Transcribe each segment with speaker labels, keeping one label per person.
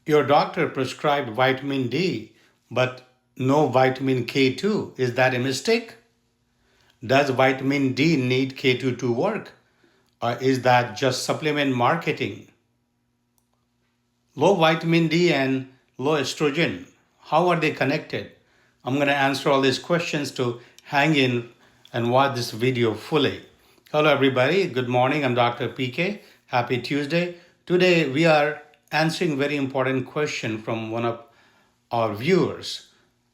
Speaker 1: Your doctor prescribed vitamin D, but no vitamin K2. Is that a mistake? Does vitamin D need K2 to work? Or is that just supplement marketing? Low vitamin D and low estrogen, how are they connected? I'm going to answer all these questions, to hang in and watch this video fully. Hello everybody, good morning. I'm Dr. PK. Happy Tuesday. Today we are answering very important question from one of our viewers.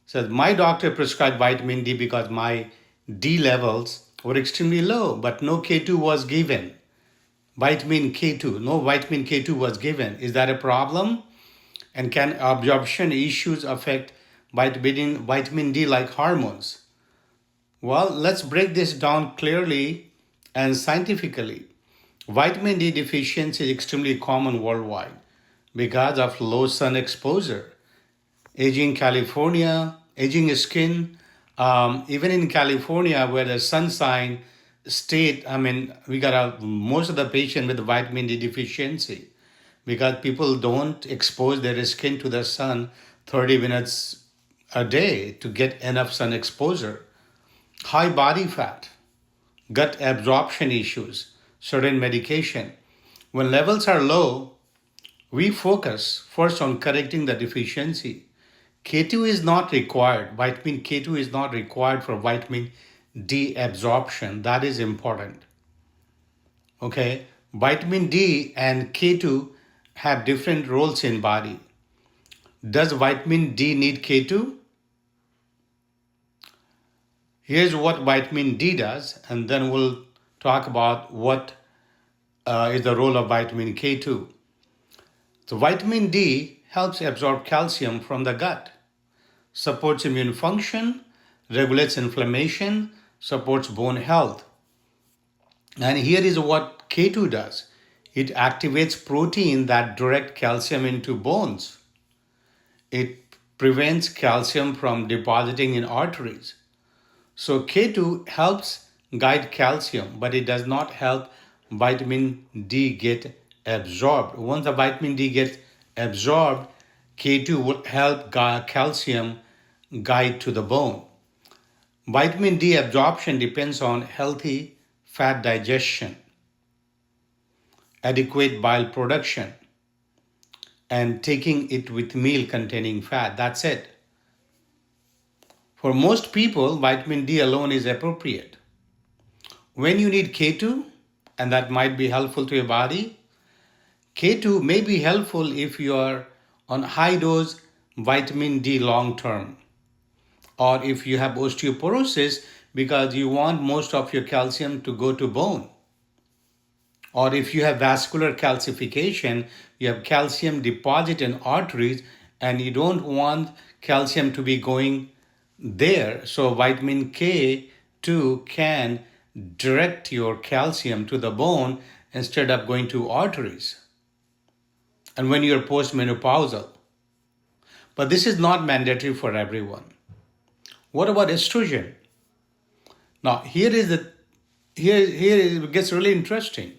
Speaker 1: Says, my doctor prescribed vitamin D because my D levels were extremely low, but no K2 was given. Vitamin K2, no vitamin K2 was given. Is that a problem? And can absorption issues affect vitamin D like hormones? Well, let's break this down clearly and scientifically. Vitamin D deficiency is extremely common worldwide because of low sun exposure. Aging California, aging skin, even in California where the sunshine state, we got most of the patient with vitamin D deficiency because people don't expose their skin to the sun 30 minutes a day to get enough sun exposure. High body fat, gut absorption issues, certain medication. When levels are low, we focus first on correcting the deficiency. K2 is not required. Vitamin K2 is not required for vitamin D absorption. That is important. Okay, vitamin D and K2 have different roles in body. Does vitamin D need K2? Here's what vitamin D does, and then we'll talk about what is the role of vitamin K2. So vitamin D helps absorb calcium from the gut, supports immune function, regulates inflammation, supports bone health. And here is what K2 does. It activates protein that direct calcium into bones. It prevents calcium from depositing in arteries. So K2 helps guide calcium, but it does not help vitamin D get absorbed. Once the vitamin D gets absorbed, K2 will help calcium guide to the bone. Vitamin D absorption depends on healthy fat digestion, adequate bile production, and taking it with meal containing fat. That's it. For most people, vitamin D alone is appropriate. When you need K2, and that might be helpful to your body, K2 may be helpful if you are on high dose vitamin D long term, or if you have osteoporosis because you want most of your calcium to go to bone, or if you have vascular calcification, you have calcium deposit in arteries and you don't want calcium to be going there. So vitamin K2 can direct your calcium to the bone instead of going to arteries. And when you're postmenopausal. But this is not mandatory for everyone. What about estrogen? Now here it gets really interesting.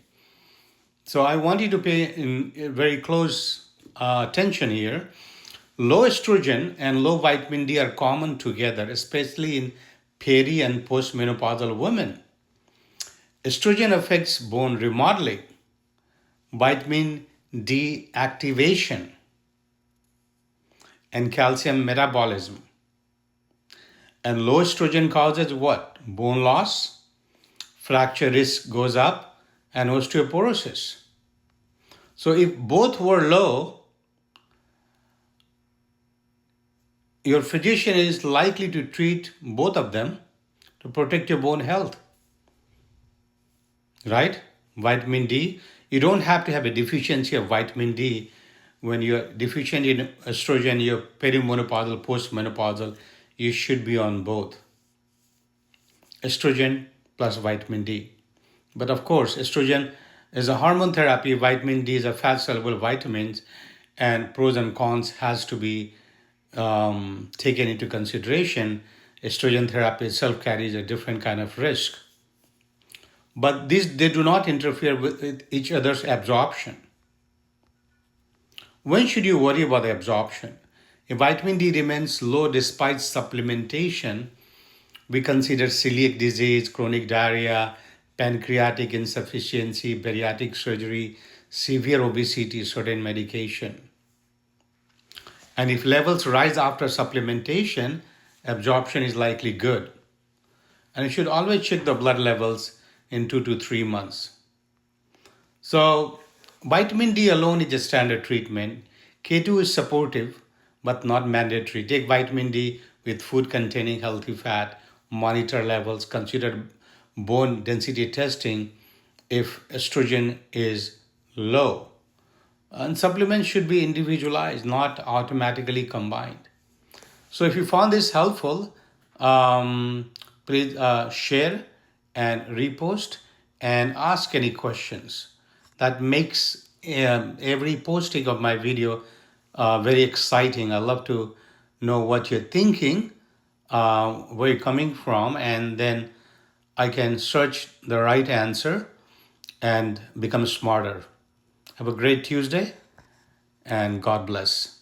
Speaker 1: So I want you to pay very close attention here. Low estrogen and low vitamin D are common together, especially in peri and postmenopausal women. Estrogen affects bone remodeling, vitamin D activation, and calcium metabolism. And low estrogen causes what? Bone loss, fracture risk goes up, and osteoporosis. So if both were low, your physician is likely to treat both of them to protect your bone health. Right? Vitamin D, you don't have to have a deficiency of vitamin D. When you're deficient in estrogen, you're perimenopausal, postmenopausal, you should be on both. Estrogen plus vitamin D. But of course, estrogen is a hormone therapy, vitamin D is a fat-soluble vitamins, and pros and cons has to be taken into consideration. Estrogen therapy itself carries a different kind of risk. But they do not interfere with each other's absorption. When should you worry about the absorption? If vitamin D remains low despite supplementation, we consider celiac disease, chronic diarrhea, pancreatic insufficiency, bariatric surgery, severe obesity, certain medication. And if levels rise after supplementation, absorption is likely good. And you should always check the blood levels in 2 to 3 months. So, vitamin D alone is a standard treatment. K2 is supportive but not mandatory. Take vitamin D with food containing healthy fat, monitor levels, consider bone density testing if estrogen is low. And supplements should be individualized, not automatically combined. So if you found this helpful, please share and repost and ask any questions. That makes every posting of my video very exciting. I love to know what you're thinking, where you're coming from, and then I can search the right answer and become smarter. Have a great Tuesday and God bless.